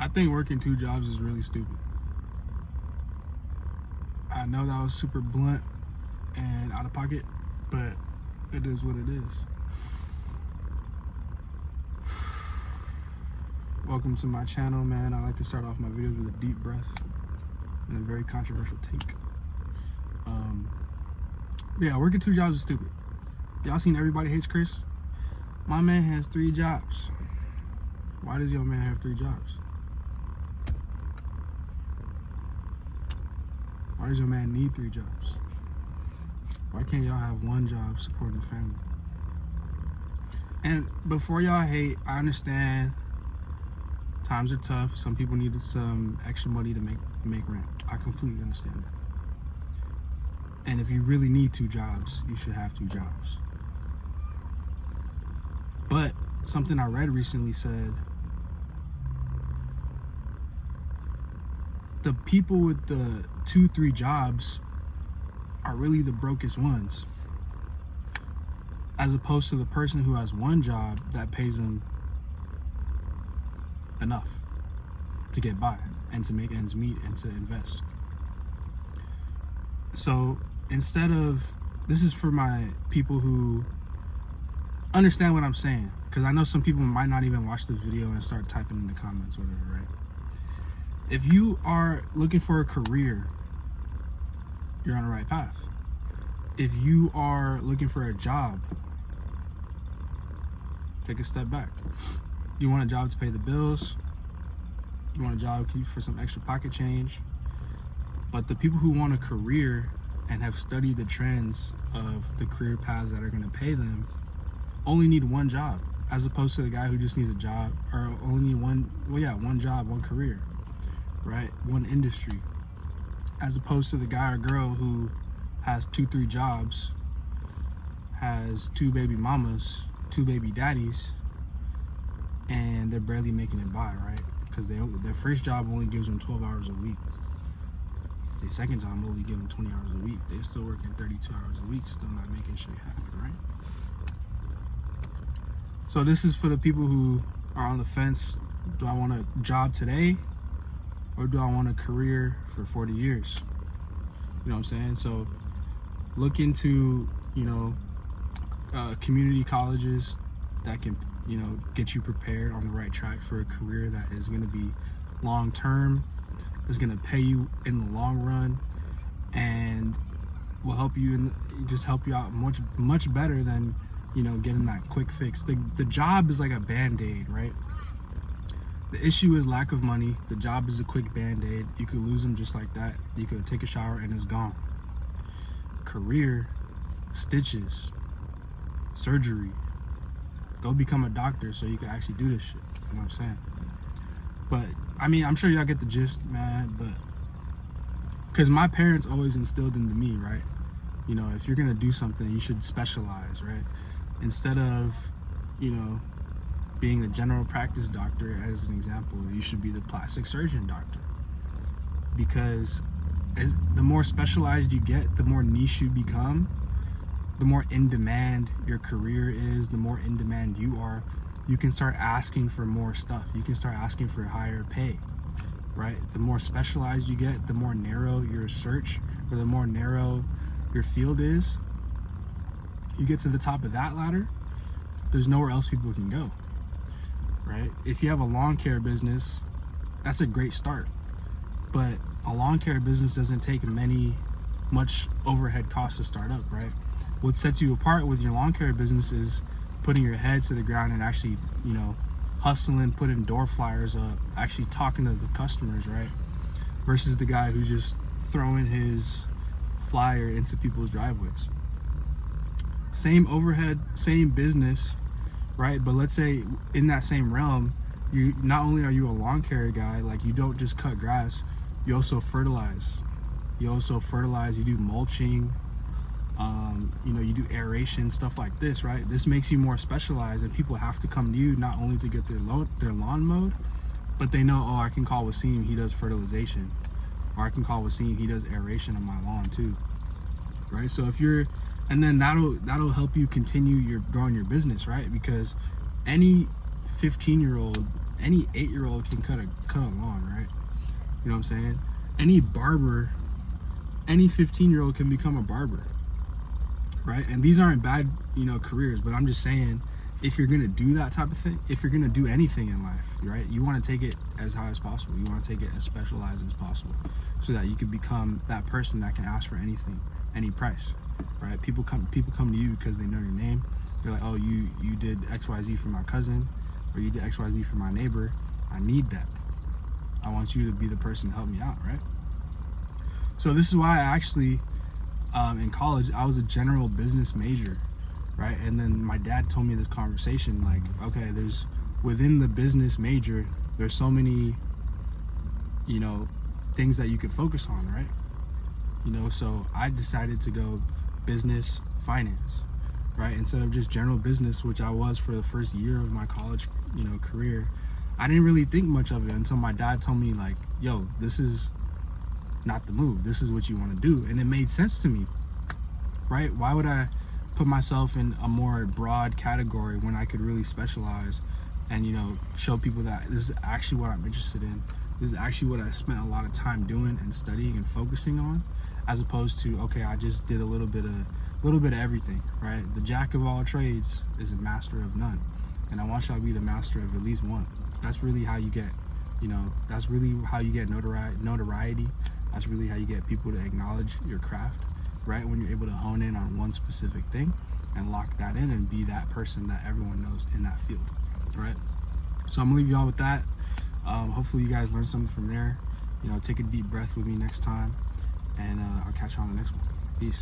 I think working 2 jobs is really stupid. I know that was super blunt and out of pocket, but it is what it is. Welcome to my channel, man. I like to start off my videos with a deep breath and a very controversial take. Yeah, working 2 jobs is stupid. Y'all seen Everybody Hates Chris? My man has 3 jobs. Why does your man have 3 jobs? Why does your man need 3 jobs? Why can't y'all have 1 job supporting the family? And before y'all hate, I understand times are tough. Some people needed some extra money to make rent. I completely understand that. And if you really need 2 jobs, you should have 2 jobs. But something I read recently said the people with the 2-3 jobs are really the brokest ones, as opposed to the person who has 1 job that pays them enough to get by and to make ends meet and to invest. So instead of, this is for my people who understand what I'm saying, because I know some people might not even watch this video and start typing in the comments, whatever, right? If you are looking for a career, you're on the right path. If you are looking for a job, take a step back. You want a job to pay the bills, you want a job for some extra pocket change. But the people who want a career and have studied the trends of the career paths that are going to pay them only need 1 job, as opposed to the guy who just needs a job, or only need 1 job, 1 career, right? 1 industry, as opposed to the guy or girl who has 2-3 jobs, has 2 baby mamas, 2 baby daddies, and they're barely making it by, right? Because their first job only gives them 12 hours a week. Their second job only gives them 20 hours a week. They're still working 32 hours a week, still not making shit happen, right? So this is for the people who are on the fence. Do I want a job today, or do I want a career for 40 years? You know what I'm saying? So look into, community colleges that can, get you prepared on the right track for a career that is going to be long term, is going to pay you in the long run, and will help you help you out much better than getting that quick fix. The job is like a band-aid, right? The issue is lack of money. The job is a quick band-aid. You could lose them just like that. You could take a shower and it's gone. Career, stitches, surgery. Go become a doctor so you can actually do this shit. You know what I'm saying? But I mean, I'm sure y'all get the gist, man. But because my parents always instilled into me, right? If you're gonna do something, you should specialize, right? Instead of, being a general practice doctor, as an example, you should be the plastic surgeon doctor. Because the more specialized you get, the more niche you become, the more in demand your career is, the more in demand you are. You can start asking for more stuff. You can start asking for higher pay, right? The more specialized you get, the more narrow your search, or the more narrow your field is. You get to the top of that ladder, there's nowhere else people can go, right? If you have a lawn care business, that's a great start. But a lawn care business doesn't take much overhead costs to start up, right? What sets you apart with your lawn care business is putting your head to the ground and actually, hustling, putting door flyers up, actually talking to the customers, right? Versus the guy who's just throwing his flyer into people's driveways. Same overhead, same business, right? But let's say in that same realm, you not only are you a lawn care guy, like you don't just cut grass, you also fertilize. You do mulching, you do aeration, stuff like this, right? This makes you more specialized, and people have to come to you not only to get their lawn mowed, but they know, oh, I can call Wasim, he does fertilization, or I can call Wasim, he does aeration on my lawn too, right? So and then that'll help you continue growing your business, right? Because any 15-year-old Any 8-year-old can cut a lawn, right? You know what I'm saying? Any barber, any 15-year-old can become a barber, right? And these aren't bad, careers, but I'm just saying, if you're gonna do that type of thing, if you're gonna do anything in life, right, you want to take it as high as possible. You want to take it as specialized as possible, so that you can become that person that can ask for anything, any price, right? People come to you because they know your name. They're like, oh, you did XYZ for my cousin, or you did XYZ for my neighbor. I need that. I want you to be the person to help me out, right? So this is why I actually, in college, I was a general business major, right? And then my dad told me this conversation, like, okay, within the business major, there's so many, things that you could focus on, right? So I decided to go business finance, right? Instead of just general business, which I was for the first year of my college, career. I didn't really think much of it until my dad told me, like, yo, this is not the move. This is what you want to do. And it made sense to me, right? Why would I put myself in a more broad category when I could really specialize and, show people that this is actually what I'm interested in. This is actually what I spent a lot of time doing and studying and focusing on, as opposed to, okay, I just did a little bit of everything, right? The jack of all trades is a master of none. And I want y'all to be the master of at least one. That's really how you get, that's really how you get notoriety. That's really how you get people to acknowledge your craft, right? When you're able to hone in on one specific thing and lock that in and be that person that everyone knows in that field, right? So I'm gonna leave y'all with that. Hopefully you guys learned something from there. Take a deep breath with me next time, and I'll catch you on the next one. Peace.